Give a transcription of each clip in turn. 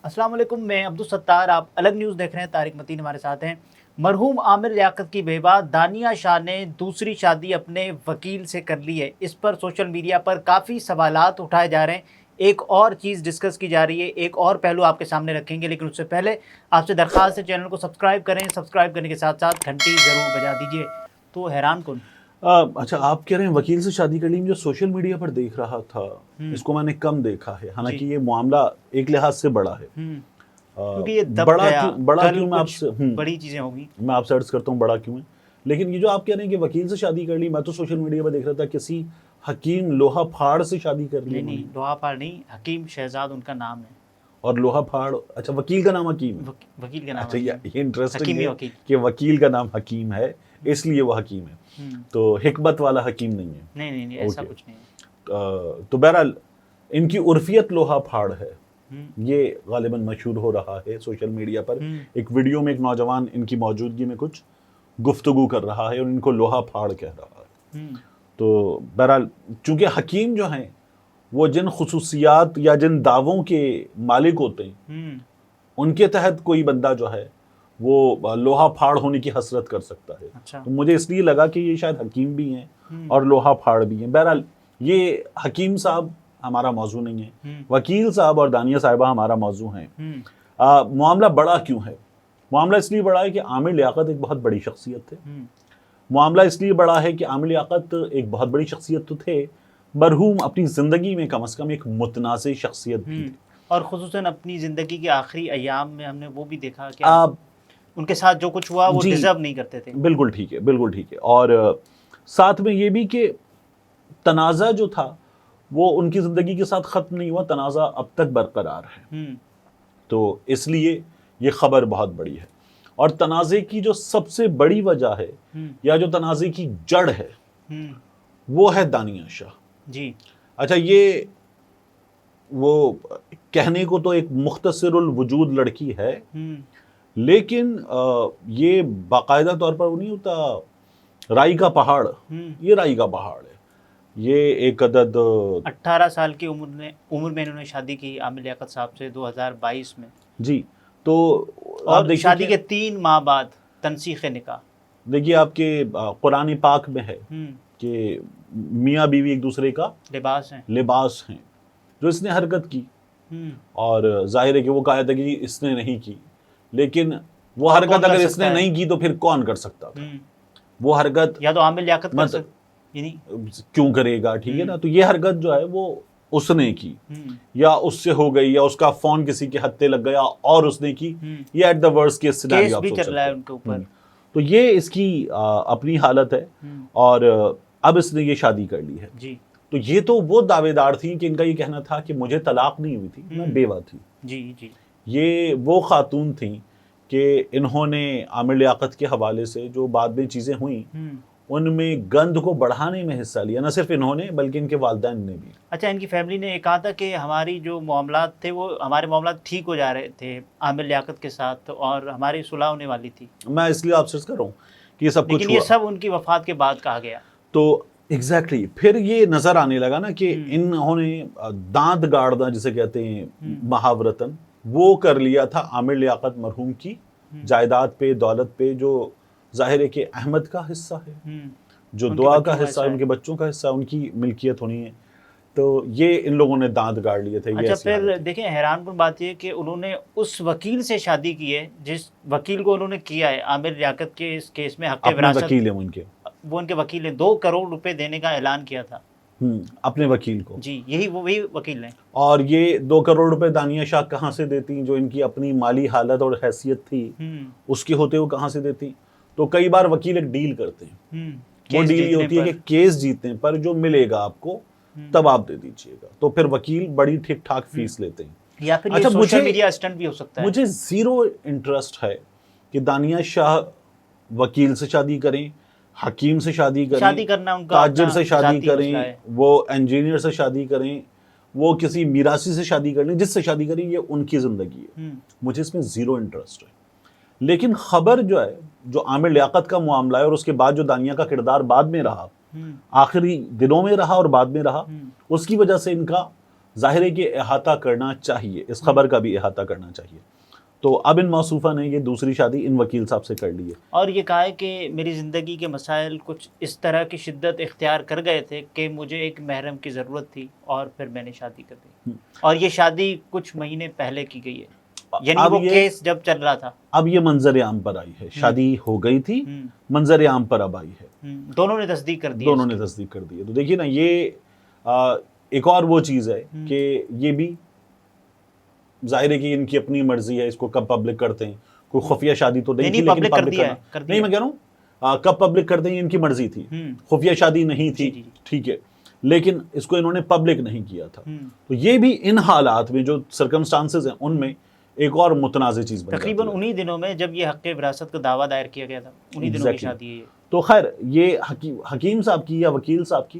السلام علیکم، میں عبدالستار، آپ الگ نیوز دیکھ رہے ہیں۔ طارق متین ہمارے ساتھ ہیں۔ مرحوم عامر لیاقت کی بیوہ دانیہ شاہ نے دوسری شادی اپنے وکیل سے کر لی ہے۔ اس پر سوشل میڈیا پر کافی سوالات اٹھائے جا رہے ہیں۔ ایک اور چیز ڈسکس کی جا رہی ہے، ایک اور پہلو آپ کے سامنے رکھیں گے، لیکن اس سے پہلے آپ سے درخواست ہے چینل کو سبسکرائب کریں، سبسکرائب کرنے کے ساتھ ساتھ گھنٹی ضرور بجا دیجیے۔ تو حیران کن اچھا، آپ کہہ رہے ہیں وکیل سے شادی کر لی۔ جو سوشل میڈیا پر دیکھ رہا تھا اس کو میں نے کم دیکھا ہے، حالانکہ یہ معاملہ ایک لحاظ سے بڑا ہے۔ کیونکہ یہ دب بڑا گیا، بڑا کل کیوں میں آپ کچھ سے بڑی چیزیں ہوں گی۔ میں آپ سے عرض کرتا ہوں بڑا کیوں ہے، لیکن یہ جو آپ کہہ رہے ہیں کہ وکیل سے شادی کر لی، میں تو سوشل میڈیا پر دیکھ رہا تھا کسی حکیم لوہا پھاڑ سے شادی کر لی۔ نہیں، لوہا پھاڑ نہیں، حکیم شہزاد ان کا نام ہے۔ اور لوہا پھاڑ، اچھا وکیل کا نام حکیم ہے؟ وکیل کا نام اچھا، یہ انٹرسٹنگ حکیمی ہے وکیل کہ وکیل کا نام حکیم ہے اس لیے وہ حکیم ہے، تو حکمت والا حکیم نہیں ہے۔ نہیں، ایسا کچھ نہیں ہے۔ تو بہرحال ان کی عرفیت لوہا پھاڑ ہے، یہ غالباً مشہور ہو رہا ہے سوشل میڈیا پر۔ ایک ویڈیو میں ایک نوجوان ان کی موجودگی میں کچھ گفتگو کر رہا ہے اور ان کو لوہا پھاڑ کہہ رہا ہے۔ تو بہرحال چونکہ حکیم جو ہیں وہ جن خصوصیات یا جن دعووں کے مالک ہوتے ہیں ان کے تحت کوئی بندہ جو ہے وہ لوہا پھاڑ ہونے کی حسرت کر سکتا ہے۔ تو مجھے اس لیے لگا کہ یہ شاید حکیم بھی ہیں اور لوہا پھاڑ بھی ہیں۔ بہرحال یہ حکیم صاحب ہمارا موضوع نہیں ہے، وکیل صاحب اور دانیہ صاحبہ ہمارا موضوع ہیں۔ معاملہ بڑا کیوں ہے؟ معاملہ اس لیے بڑا ہے کہ عامر لیاقت ایک بہت بڑی شخصیت تھے۔ معاملہ اس لیے بڑا ہے کہ عامر لیاقت ایک بہت بڑی شخصیت تو تھے، مرحوم اپنی زندگی میں کم از کم ایک متنازع شخصیت بھی تھی، اور خصوصاً اپنی زندگی کے آخری ایام میں ہم نے وہ بھی دیکھا کہ ان کے ساتھ جو کچھ ہوا وہ ڈیزرو نہیں کرتے تھے۔ بالکل ٹھیک ہے، بالکل ٹھیک ہے۔ اور ساتھ میں یہ بھی کہ تنازع جو تھا وہ ان کی زندگی کے ساتھ ختم نہیں ہوا، تنازع اب تک برقرار ہے۔ تو اس لیے یہ خبر بہت بڑی ہے۔ اور تنازع کی جو سب سے بڑی وجہ ہے یا جو تنازع کی جڑ ہے وہ ہے دانیہ شاہ۔ جی اچھا، یہ وہ کہنے کو تو ایک مختصر الوجود لڑکی ہے، لیکن یہ باقاعدہ طور پر وہ نہیں ہوتا رائی کا پہاڑ، یہ رائی کا پہاڑ ہے۔ یہ ایک عدد 18 سال کی عمر میں انہوں نے شادی کی عامر لیاقت صاحب سے 2022 میں۔ جی، تو اور شادی کے 3 ماہ بعد تنسیخ نکاح۔ دیکھیے آپ کے قرآن پاک میں ہے کہ میاں بیوی ایک دوسرے کا لباس ہیں۔ جو اس نے حرکت کی اور ظاہر ہے کہ وہ کہا تھا کہ اس نے نہیں کی، لیکن وہ حرکت اگر اس نے نہیں کی تو پھر کون کر سکتا تھا؟ وہ حرکت یا تو عامر لیاقت کر سکتا کیوں کرے گا، ٹھیک ہے نا؟ تو یہ حرکت جو ہے وہ اس نے کی، یا اس سے ہو گئی، یا اس کا فون کسی کے ہتھے لگ گیا اور اس نے کی، یہ at the worst case scenario بھی چل رہا ہے ان کے اوپر۔ تو یہ اس کی اپنی حالت ہے، اور اب اس نے یہ شادی کر لی ہے۔ جی، تو یہ تو وہ دعوے دار تھیں کہ ان کا یہ کہنا تھا کہ مجھے طلاق نہیں ہوئی تھی، میں بیوہ تھی۔ جی، یہ وہ خاتون تھیں کہ انہوں نے عامر لیاقت کے حوالے سے جو بعد میں چیزیں ہوئیں ان میں گند کو بڑھانے میں حصہ لیا، نہ صرف انہوں نے بلکہ ان کے والدین نے بھی۔ اچھا، ان کی فیملی نے یہ کہا تھا کہ ہماری جو معاملات تھے وہ ہمارے معاملات ٹھیک ہو جا رہے تھے عامر لیاقت کے ساتھ، اور ہماری صلح ہونے والی تھی۔ میں اس لیے آپ سے کر رہا ہوں کہ یہ سب کچھ لیکن یہ سب ان کی وفات کے بعد کہا گیا۔ تو ایگزیکٹلی پھر یہ نظر آنے لگا نا کہ انہوں نے دانت گاڑنا جسے کہتے ہیں محاورتن، وہ کر لیا تھا عامر لیاقت مرحوم کی جائیداد پہ، دولت پہ، جو ظاہر ہے کہ احمد کا حصہ ہے، جو دعا کا حصہ ہے، ان کے بچوں کا حصہ، ان کی ملکیت ہونی ہے۔ تو یہ ان لوگوں نے دانت گاڑ لیے تھے۔ اچھا، پھر دیکھیں حیران کن بات یہ کہ انہوں نے اس وکیل سے شادی کی ہے جس وکیل کو انہوں نے کیا ہے عامر لیاقت کے اس کیس میں حق وراثت، وکیل ہیں ان کے، وہ ان کے وکیل ہیں، 2 کروڑ روپے دینے کا اعلان کیا تھا اپنے وکیل کو۔ جی، وہی وکیل ہیں۔ اور یہ 2 کروڑ روپے دانیہ شاہ کہاں سے دیتی، جو ان کی اپنی مالی حالت اور حیثیت تھی اس کے ہوتے وہ کہاں سے دیتی؟ تو کئی بار وکیل ایک ڈیل کرتے ہیں، وہ ڈیل یہ ہوتی ہے کہ کیس جیتنے پر جو ملے گا آپ کو تب آپ دے دیجئے گا، تو پھر وکیل بڑی ٹھیک ٹھاک فیس لیتے ہیں۔ یا پھر یہ سوشل میڈیا اسٹنٹ بھی ہو سکتا ہے۔ مجھے زیرو انٹرسٹ ہے کہ دانیہ شاہ وکیل سے شادی کریں، حکیم سے شادی کریں، تاجر سے شادی کریں، وہ انجینئر سے شادی کریں، وہ کسی میراثی سے شادی کر لیں، جس سے شادی کریں، یہ ان کی زندگی ہے، مجھے اس میں زیرو انٹرسٹ ہے۔ لیکن خبر جو ہے، جو عامر لیاقت کا معاملہ ہے اور اس کے بعد جو دانیہ کا کردار بعد میں رہا، آخری دنوں میں رہا اور بعد میں رہا، اس کی وجہ سے ان کا ظاہر ہے کہ احاطہ کرنا چاہیے، اس خبر کا بھی احاطہ کرنا چاہیے. تو اب ان موصوفہ نے یہ دوسری شادی ان وکیل صاحب سے کر لی ہے. اور یہ کہا ہے کہ میری زندگی کے مسائل کچھ اس طرح کی شدت اختیار کر گئے تھے کہ مجھے ایک محرم کی ضرورت تھی اور پھر میں نے شادی کر دی. اور یہ شادی کچھ مہینے پہلے کی گئی ہے، یعنی وہ کیس جب چل رہا تھا. اب یہ منظر عام پر آئی ہے، شادی ہو گئی تھی، منظر عام پر اب آئی ہے. دونوں نے تصدیق کر دی. دونوں نے تصدیق کر دی ہے. تو دیکھیے نا، یہ ایک اور وہ چیز ہے کہ یہ بھی ظاہر ہے کہ ان کی اپنی مرضی ہے، اس کو کب پبلک کرتے ہیں. کوئی خفیہ شادی تو نہیں تھی، لیکن پبلک کرنا نہیں، میں کہہ رہا ہوں کب پبلک کرتے ہیں ان کی مرضی تھی. خفیہ شادی نہیں تھی، ٹھیک ہے، لیکن اس کو انہوں نے پبلک نہیں کیا تھا. تو یہ بھی ان حالات میں جو سرکمسٹانسز ہیں ان میں ایک اور متنازع چیز بن جاتی ہے. تقریباً انہی دنوں میں جب یہ حق وراثت کا دعویٰ دائر کیا گیا تھا، انہی دنوں کی شادی ہے. تو خیر یہ حکیم صاحب کی یا وکیل صاحب کی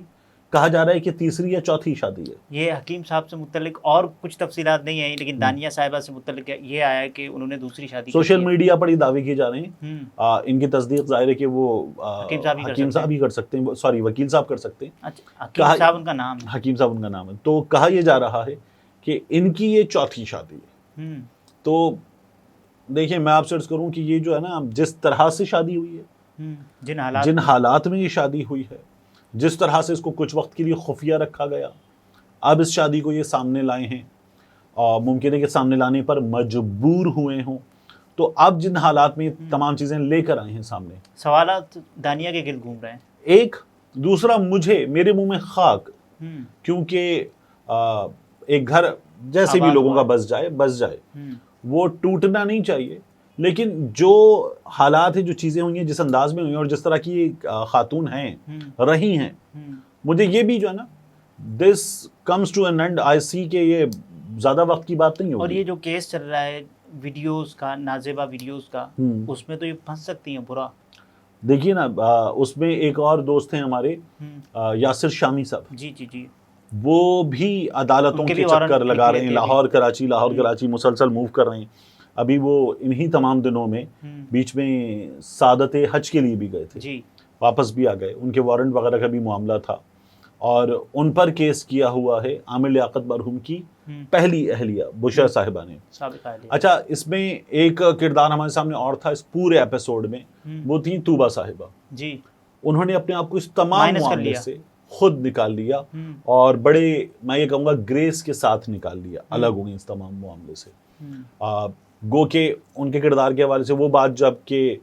کہا جا رہا ہے کہ تیسری یا چوتھی شادی ہے. یہ حکیم صاحب سے متعلق اور کچھ تفصیلات نہیں آئی، لیکن دانیہ صاحبہ سے متعلق یہ آیا ہے کہ انہوں نے دوسری شادی. سوشل میڈیا پر یہ دعوے کیے جا رہے ہیں. ان کی تصدیق ظاہر ہے کہ وہ حکیم صاحب ہی کر سکتے ہیں، سوری وکیل صاحب کر سکتے ہیں. حکیم صاحب ان کا نام ہے. حکیم صاحب ان کا نام ہے. تو کہا یہ جا رہا ہے کہ ان کی یہ چوتھی شادی ہے. تو دیکھیں میں آپ سے عرض کروں کہ یہ جو ہے نا، جس طرح سے شادی ہوئی ہے، جن حالات میں یہ شادی ہوئی ہے، جس طرح سے اس کو کچھ وقت کے لیے خفیہ رکھا گیا، اب اس شادی کو یہ سامنے لائے ہیں، اور ممکن ہے کہ سامنے لانے پر مجبور ہوئے ہوں. تو اب جن حالات میں تمام چیزیں لے کر آئے ہیں سامنے، سوالات دانیہ کے گرد گھوم رہے ہیں. ایک دوسرا، میرے منہ میں خاک، کیونکہ ایک گھر جیسے بھی لوگوں کا بس جائے وہ ٹوٹنا نہیں چاہیے. لیکن جو حالات ہیں، جو چیزیں ہوئی ہیں، جس انداز میں ہوئی ہیں، اور جس طرح کی خاتون ہیں رہی ہیں، مجھے یہ بھی جو ہے نا، this comes to an end. I see کہ یہ زیادہ وقت کی بات نہیں ہوگی. اور یہ جو کیس چل رہا ہے ویڈیوز کا، نازیبہ ویڈیوز کا، اس میں تو یہ پھنس سکتی ہیں برا. دیکھیے نا، اس میں ایک اور دوست ہیں ہمارے، یاسر شامی صاحب. جی وہ بھی عدالتوں کے چکر لگا رہے ہیں، لاہور کراچی مسلسل موو کر رہے ہیں. ابھی وہ انہی تمام دنوں میں بیچ میں سعادت حج کے لیے بھی گئے تھے، واپس بھی آ گئے. ان کے وارنٹ وغیرہ کا بھی معاملہ تھا، اور ان پر کیس کیا ہوا ہے عامر لیاقت مرحوم کی پہلی اہلیہ بشرا صاحبہ نے. اچھا، اس میں ایک کردار ہمارے سامنے اور تھا اس پورے ایپیسوڈ میں، وہ تھی طوبہ صاحبہ. انہوں نے اپنے آپ کو اس تمام معاملے سے خود نکال لیا، اور بڑے میں یہ کہوں گا گریس کے ساتھ نکال لیا، الگ ہوئی اس تمام معاملے سے. گو کہ ان کے کردار کے حوالے سے وہ بات، جب کہ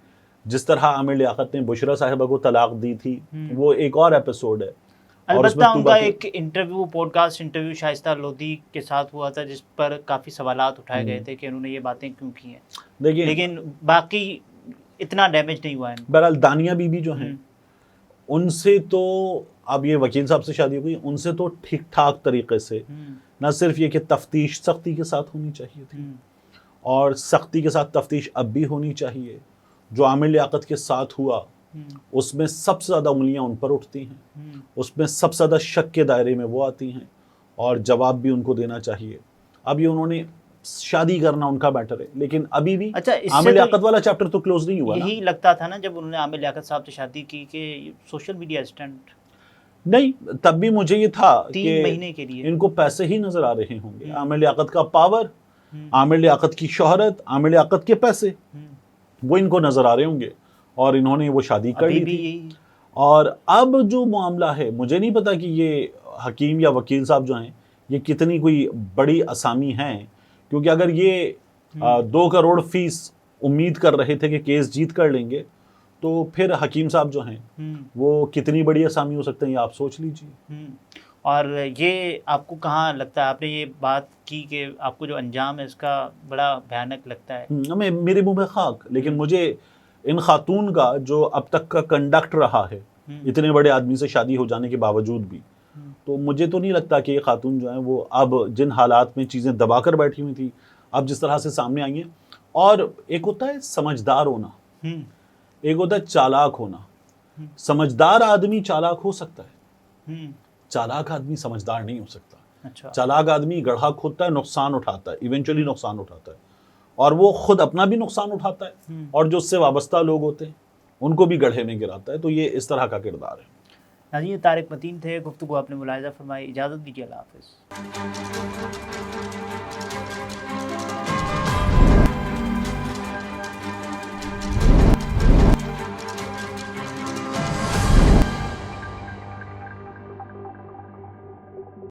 جس طرح عامر لیاقت نے بشرا صاحبہ کو طلاق دی تھی، وہ ایک اور ایپیسوڈ ہے. البتہ ان کا ایک انٹرویو، پوڈ کاسٹ انٹرویو شائستہ لودھی کے ساتھ ہوا تھا، جس پر کافی سوالات اٹھائے گئے تھے کہ انہوں نے یہ باتیں کیوں کی ہیں. لیکن باقی اتنا ڈیمیج نہیں ہوا ہے. بہرحال دانیہ بی بی جو ہیں، ان سے تو اب یہ وکیل صاحب سے شادی ہوئی، ان سے تو ٹھیک ٹھاک طریقے سے، نہ صرف یہ کہ تفتیش سختی کے ساتھ ہونی چاہیے تھی، اور سختی کے ساتھ تفتیش اب بھی ہونی چاہیے. جو عامر لیاقت کے ساتھ ہوا، اس میں سب سے زیادہ انگلیاں ان پر اٹھتی ہیں، اس میں سب سے زیادہ شک کے دائرے میں وہ آتی ہیں، اور جواب بھی ان کو دینا چاہیے. اب یہ انہوں نے شادی کرنا ان کا بیٹر ہے، لیکن ابھی بھی عامر لیاقت والا چیپٹر تو کلوز نہیں ہوا. یہی لگتا تھا نا جب انہوں نے عامر لیاقت صاحب سے شادی کی کہ سوشل میڈیا اسٹنٹ نہیں. تب بھی مجھے یہ تھا 3 مہینے کے لیے ان کو پیسے ہی نظر آ رہے ہوں گے. عامر لیاقت کا پاور، عامر لیاقت کی شہرت، عامر لیاقت کے پیسے، وہ ان کو نظر آ رہے ہوں گے، اور انہوں نے وہ شادی کر لی تھی. اور اب جو معاملہ ہے، مجھے نہیں پتا کہ یہ حکیم یا وکیل صاحب جو ہیں، یہ کتنی کوئی بڑی اسامی ہیں، کیونکہ اگر یہ 2 کروڑ فیس امید کر رہے تھے کہ کیس جیت کر لیں گے، تو پھر حکیم صاحب جو ہیں وہ کتنی بڑی اسامی ہو سکتے ہیں، یہ آپ سوچ لیجیے. اور یہ آپ کو کہاں لگتا ہے، آپ نے یہ بات کی کہ آپ کو جو انجام ہے اس کا بڑا بھیانک لگتا ہے؟ میرے منہ میں خاک. لیکن مجھے ان خاتون کا جو اب تک کا کنڈکٹ رہا ہے، اتنے بڑے آدمی سے شادی ہو جانے کے باوجود بھی، تو مجھے تو نہیں لگتا کہ یہ خاتون جو ہیں وہ اب جن حالات میں چیزیں دبا کر بیٹھی ہوئی تھی، اب جس طرح سے سامنے آئی ہیں. اور ایک ہوتا ہے سمجھدار ہونا، ایک ہوتا ہے چالاک ہونا. سمجھدار آدمی چالاک ہو سکتا ہے، چالاک آدمی سمجھدار نہیں ہو سکتا. چالاک آدمی گڑھا کھودتا ہے، نقصان اٹھاتا ہے، ایونچولی نقصان اٹھاتا ہے، اور وہ خود اپنا بھی نقصان اٹھاتا ہے، اور جو اس سے وابستہ لوگ ہوتے ہیں ان کو بھی گڑھے میں گراتا ہے. تو یہ اس طرح کا کردار ہے. ناظرین طارق متین تھے، گفتگو آپ نے ملاحظہ فرمائی، اجازت دیجیے، اللہ حافظ.